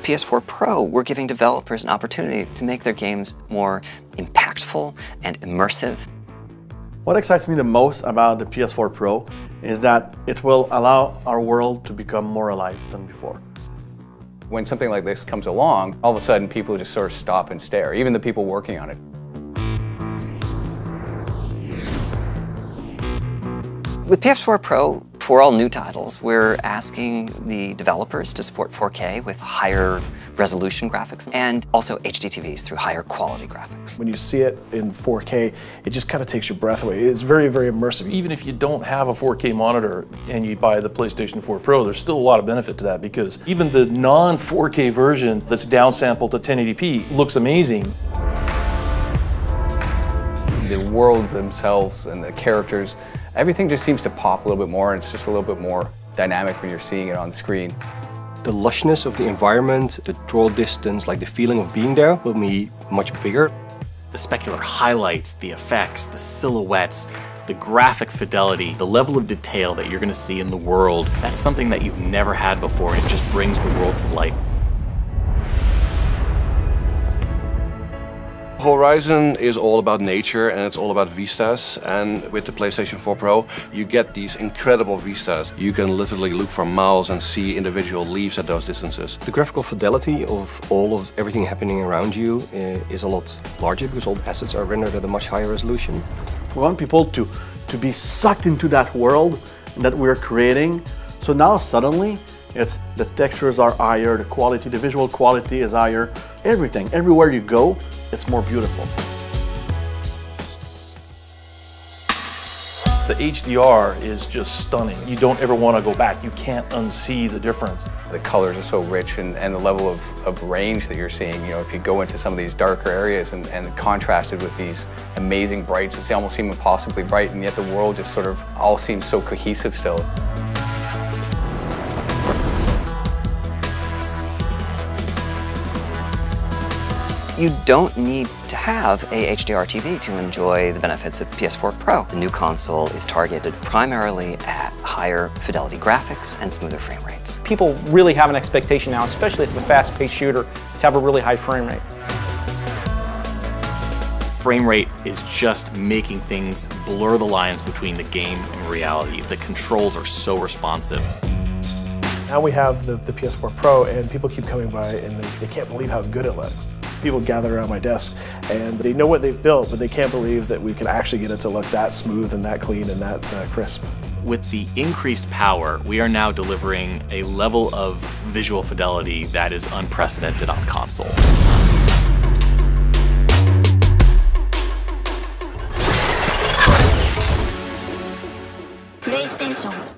PS4 Pro, we're giving developers an opportunity to make their games more impactful and immersive. What excites me the most about the PS4 Pro is that it will allow our world to become more alive than before. When something like this comes along, all of a sudden people just sort of stop and stare, even the people working on it. With PS4 Pro, for all new titles, we're asking the developers to support 4K with higher resolution graphics and also HD TVs through higher quality graphics. When you see it in 4K, it just kind of takes your breath away. It's very, very immersive. Even if you don't have a 4K monitor and you buy the PlayStation 4 Pro, there's still a lot of benefit to that because even the non-4K version that's downsampled to 1080p looks amazing. The worlds themselves and the characters, everything just seems to pop a little bit more, and it's just a little bit more dynamic when you're seeing it on the screen. The lushness of the environment, the draw distance, like the feeling of being there will be much bigger. The specular highlights, the effects, the silhouettes, the graphic fidelity, the level of detail that you're going to see in the world, that's something that you've never had before, and it just brings the world to life. Horizon is all about nature and it's all about vistas, and with the PlayStation 4 Pro you get these incredible vistas. You can literally look for miles and see individual leaves at those distances. The graphical fidelity of everything happening around you is a lot larger because all the assets are rendered at a much higher resolution. We want people to be sucked into that world that we're creating. So now suddenly, the textures are higher, the quality, the visual quality is higher. Everything, everywhere you go, it's more beautiful. The HDR is just stunning. You don't ever want to go back. You can't unsee the difference. The colors are so rich and the level of range that you're seeing. You know, if you go into some of these darker areas and contrasted with these amazing brights, they almost seem impossibly bright, and yet the world just sort of all seems so cohesive still. You don't need to have a HDR TV to enjoy the benefits of PS4 Pro. The new console is targeted primarily at higher fidelity graphics and smoother frame rates. People really have an expectation now, especially if it's a fast-paced shooter, to have a really high frame rate. Frame rate is just making things blur the lines between the game and reality. The controls are so responsive. Now we have the PS4 Pro, and people keep coming by and they can't believe how good it looks. People gather around my desk and they know what they've built, but they can't believe that we can actually get it to look that smooth and that clean and that crisp. With the increased power, we are now delivering a level of visual fidelity that is unprecedented on console. PlayStation